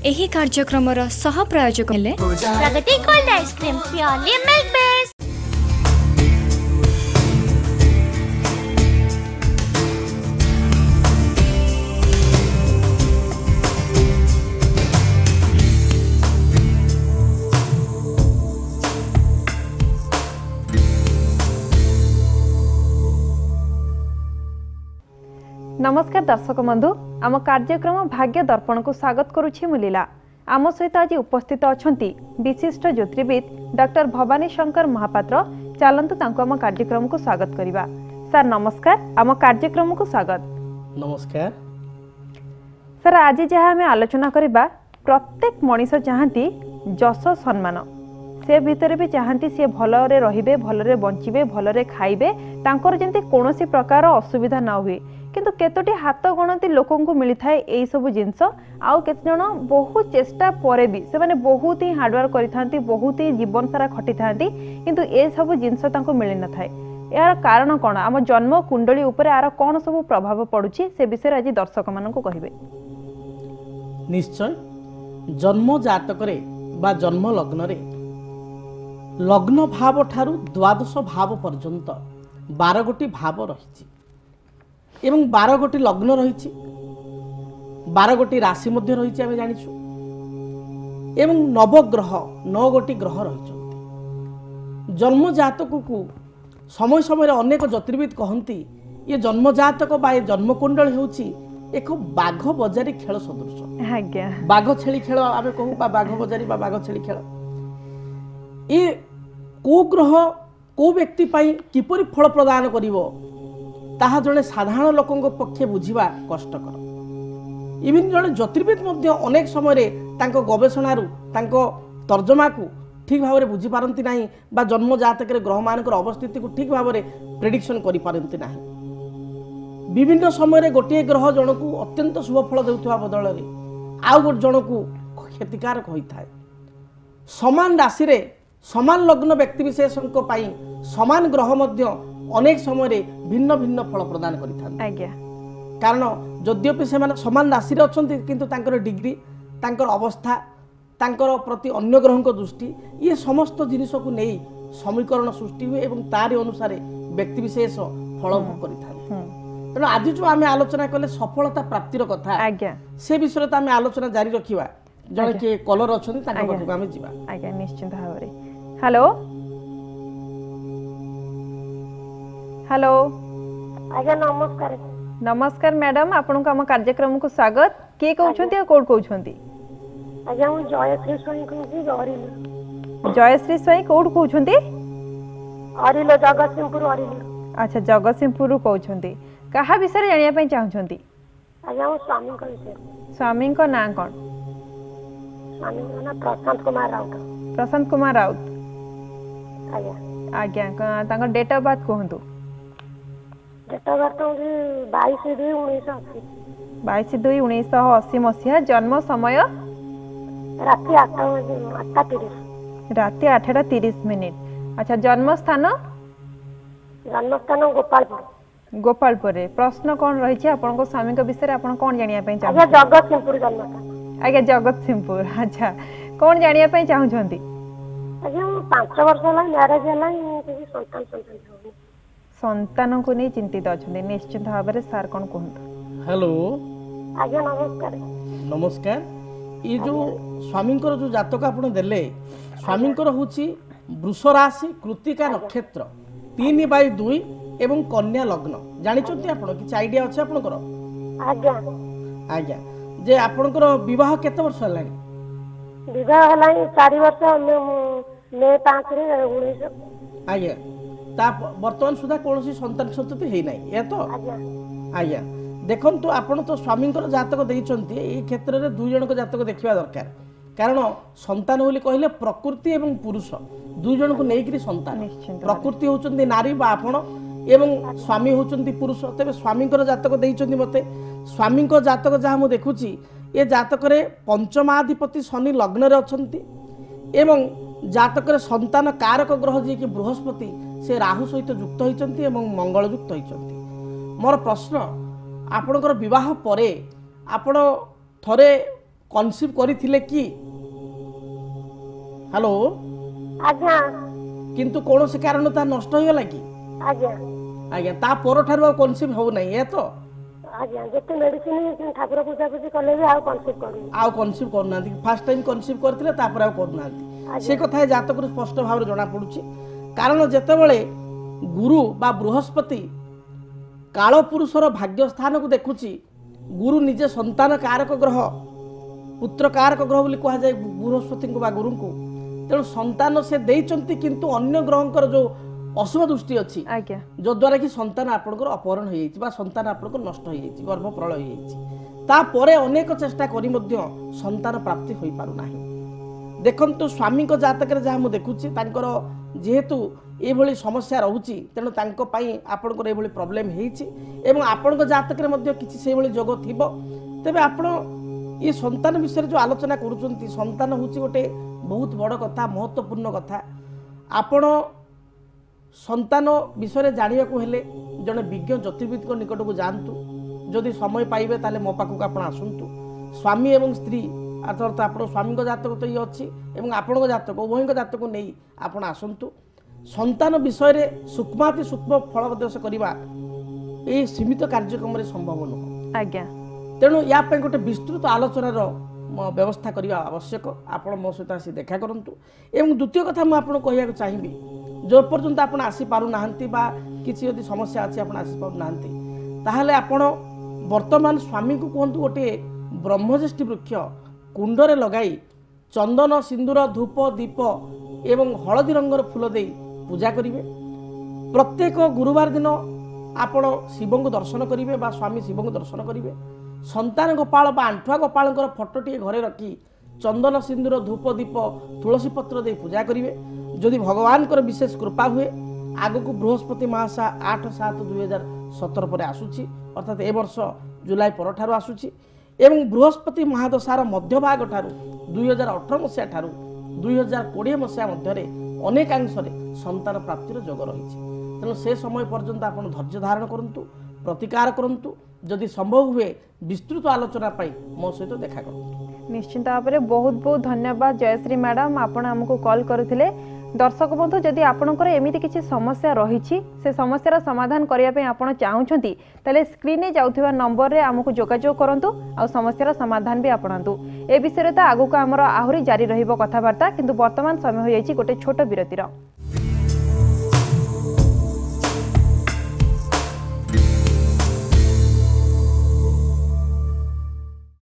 एही कार्यक्रमर सह प्रायोजक हेले Pragati cold ice cream purely milk based. नमस्कार दर्शक बंधु, आम कार्यक्रम भाग्य दर्पण को स्वागत करुछि मुलीला। आम सहित आज उपस्थित अछंती विशिष्ट ज्योतिर्विद डॉक्टर भवानी शंकर महापात्र। चलंतु तांको आम कार्यक्रम को स्वागत करिबा। सर नमस्कार, आम कार्यक्रम को स्वागत। नमस्कार सर, आज जहाँ आम आलोचना करिबा, प्रत्येक मनीष चाहती जस सम्मान, से भितर भी चाहती सी भलरे रहिबे, भलरे बंचिबे, भलरे खाइबे, तांकर जेंति कोनोसी प्रकार असुविधा न हुए। किंतु केतोटी हाथ गणती लोकंकु मिली थाए एई सब जिंस। आउ केते जण बहुत चेष्टा परे भी से माने बहुत ही हार्डवर्क करिथांती, बहुत ही जीवन सारा खटी थांती, किंतु ए सब जिंस तांको मिली न थाए। यार कारण कोन? आम जन्म कुंडली ऊपर आर कोन सब प्रभाव पडुची से विषय आज दर्शक माननको कहिबे। निश्चय जन्म जातक रे बा जन्म लग्न रे लग्न भाव ठारू द्वादश भाव पर्यंत 12 गोटी भाव रही एवं 12 गोटी लग्न रही, 12 गोटी राशि मध्य रही आम जानिछु एवं नवग्रह 9 गोटी ग्रह रही। जन्म जातक को समय समय अनेक ज्योतिर्विद कहती ये जन्म जातक बा ये जन्मकुंडल होउची एक बाघ बजारी खेल सदृश। बाघ छेली खेल आम कहू, बाघ बजारी बा बाघ छेली खेल। ये को ग्रह को व्यक्ति पाई किपरि फल प्रदान करिवो ताहा जड़े साधारण लोकों पक्षे बुझिबा कष्टकर। इवन जड़े ज्योतिर्विद मध्य अनेक समय तांको गवेषणारू तांको तर्जमा को ठीक भाव में बुझी पारंती नाही, बा जन्म जातक ग्रह मानकर अवस्थिति को ठीक भाव में प्रेडिक्शन करि पारंती नाही। विभिन्न समय गोटे ग्रह जनकू अत्यंत शुभ फल देउथबा बदल रे आउ गोटे जनकू क्षतिकारक होइथाय। समान राशि रे समान लग्न व्यक्ति विशेषक पाई समान ग्रह मध्य अनेक समय भिन्न भिन्न फल प्रदान करिथान। कारण जद्यपि से समान राशि अच्छे किंतु तांकर डिग्री, तांकर अवस्था, तांकर प्रति अन्य ग्रह दृष्टि, ये समस्त जिनिस को नहीं समीकरण सृष्टि हुए एवं तारि अनुसार व्यक्ति विशेष फल भोग करिथान। तेणु आज जो आम आलोचना कले सफलता प्राप्तिर कथा से विषय आम आलोचना जारी रखिबा। जने के कलर अछन तांका पाखु आम जिबा। आज्ञा निश्चित भाव रे। हेलो हेलो आज्ञा नमस्कार। नमस्कार मैडम, आपन को हम कार्यक्रम को स्वागत। के कहउछंती आ कोड कहउछंती? आज्ञा हम जयश्री स्वाई कहउछी अरिलो। जयश्री स्वाई कोड कहउछंती? अरिलो, जगतसिंहपुर अरिलो। अच्छा, जगतसिंहपुर कहउछंती। कहा विषय जानिया पई चाहउछंती? आज्ञा हम स्वामी को विषय। स्वामी को नाम कोन? स्वामी को नाम प्रशांत कुमार राउत। प्रशांत कुमार राउत। आज्ञा आज्ञा तांकर डेट ऑफ बर्थ कहंतु? Date of birth 22/2/1980। 22/2/1980 मसीहा। जन्म समय? राति 8:30। राति 8:30। अच्छा, जन्म स्थान? जन्म स्थान गोपालपुर। गोपालपुर। प्रश्न कौन रही आपन को स्वामी को विषय आपन कौन जानिया पई चाहू? आज्ञा जगतसिंहपुर जन्म स्थान। आज्ञा जगतसिंहपुर। अच्छा, कौन जानिया पई चाहउछंती? आज्ञा 5 वर्ष होला मैरिज होला, किसी संतान को नहीं चिंतित अच्छे। निश्चित भाव में सार कौन कहतु? हेलो आज्ञा नमस्कार। नमस्कार। ये जो स्वामी जो जातक आपन देले, स्वामी होची वृष राशि, कृतिका नक्षत्र, 3/2 एवं कन्या लग्न। जानिचंती आपन कि आइडिया अछि आपनकर? आज्ञा आज्ञा जे आपनकर विवाह केते वर्ष हलानी? विवाह हलानी 4 वर्ष। मे 5 रे 19। आज्ञा ता वर्तमान सुधा कोनोसी संतान संतति हेई नाही ए तो? आज्ञा आज्ञा देखंतु आपण तो स्वामींकर जातक देइचंती, ए क्षेत्र रे दुई जणक जातक देखिबा दरकार। कारण संतान बोली कहले प्रकृति एवं पुरुष दुई जण को नेइकरी संतान। प्रकृति होचंती नारी बा आपण एवं स्वामी होचंती पुरुष। तबे स्वामींकर जातक देइचंती मते। स्वामींकर जातक जहा मु देखुची ए जातक रे पंचमाधिपति शनि लग्न रे अछंती एवं जातक रे संतान कारक ग्रह जे कि बृहस्पति से राहु सहित युक्त होइचंती एवं मंगल युक्त होइचंती। मोर प्रश्न, आपणकर विवाह परे आपण थरे कनसिव करथिले कि हेलो आज्ञा किंतु कौन से कारण ता नष्ट हो गला कि आज्ञा आज्ञा ता पर ठार कनसिव हो नहीं है तो आज्ञा जते मेडिसिन ठाकुर पूजा पूजी कले भी आउ कनसिव करू आउ कनसिव करना फास्ट टाइम कनसिव करथिले तापर आउ करना से कथा जातक स्पष्ट भाव जना पड़ुची कारण जेतेबेले गुरु बा बृहस्पति काल पुरुषर भाग्य स्थान को देखुची गुरु निजे संतान कारक ग्रह पुत्र कारक ग्रह बोली कहा जाए बृहस्पति को बा गुरु को तेणु संतान से देइचंती किंतु अन्य ग्रहंकर जो अशुभ दृष्टि अच्छी आज्ञा जो द्वारा कि संतान आपनकर अपहरण हो जाइछि बा संतान आपनकर नष्ट हो जाइछि गर्भ प्रलय हो जाइछि तापरे अनेक चेष्टा करी मध्य संतान प्राप्ति होई पारु नाही देखंतु स्वामी को जातक रे जहा मु देखुछि तांकर जेहेतु एभली समस्या रहउछि तेणु तांको पई आपनकर एभली प्रॉब्लम हेइछि एवं आपनकर जातक रे मध्य किछि सेभली जोग थिबो तबे आपण ये संतान विषय जो आलोचना करूछंती संतान होछि गोटे बहुत बड़ कथा महत्वपूर्ण कथा आपण संतान विषय जानिया को हेले जने विज्ञ ज्योतिर्विद को निकट को जानतु जदि समय पाइबे ताले मो पाखक आपण आसंतु स्वामी एवं स्त्री अर्थात आपण स्वामी को जातक तो ये अच्छी एवं आपण को जातक उभय को जातक नहीं आपण आसंतु संतान विषय रे सूक्ष्माति सूक्ष्म फलप्रदर्श करवा ये सीमित कार्यक्रम रे संभव नुह आज्ञा तेणु या पे गोटे विस्तृत आलोचनार व्यवस्था करवा आवश्यक आपण मो सहित आसी देखा करंतु एवं द्वितीय कथा मु आपण कहया चाहिबी जो पर्यंत आपण आसी पारु नाहंती बा किछि यदि समस्या अछि आपण आसी पारु नाहंती ताहले आपण वर्तमान स्वामी को कहंतु गोटे ब्रह्मज्येष्ठी वृक्ष कुंडरे लगाई चंदन सिंदूर धूप दीप एवं हलदी रंगर फूल दे पूजा करिवे प्रत्येक गुरुवार दिन आपण शिव को दर्शन करिवे बा स्वामी शिव को दर्शन करिवे संतान गोपाल बा आंठुआ गोपालकर फोटोटी घरे रखी चंदन सिंदूर धूप दीप तुलसी पत्र दे पूजा करिवे जदि भगवान को विशेष कृपा हुए आग को बृहस्पति महाशा 8/7/2017 पर आसुची अर्थात ए वर्ष जुलाई पर ठारू आसुची एवं बृहस्पति महादशार मध्य भाग ठारू 2018 मसीहा ठारू 2020 मसीहा मध्य अनेकांश संतान प्राप्तिर जोग रही तेणु से समय पर्यंत आप धैर्य धारण करूँ प्रतिकार करूँ जदि संभव हुए विस्तृत आलोचना मो सहित देखा करूँ निश्चिंत भाव में बहुत बहुत धन्यवाद जयश्री मैडम आपण हमको कॉल करथिले दर्शक बंधु जदि आपणकर एमिति किछि समस्या रही से समस्यार समाधान करने आपण चाहूँगी ताले स्क्रीन में जाउथिबा नंबर रे हमको जोगाजोग करंतु आ समस्यार समाधान भी आपणातु ए विषय तो आगु को आमर आहुरी जारी रहिबो कथाबार्ता किंतु वर्तमान समय हो जाइछि गोटे छोट विरतिर।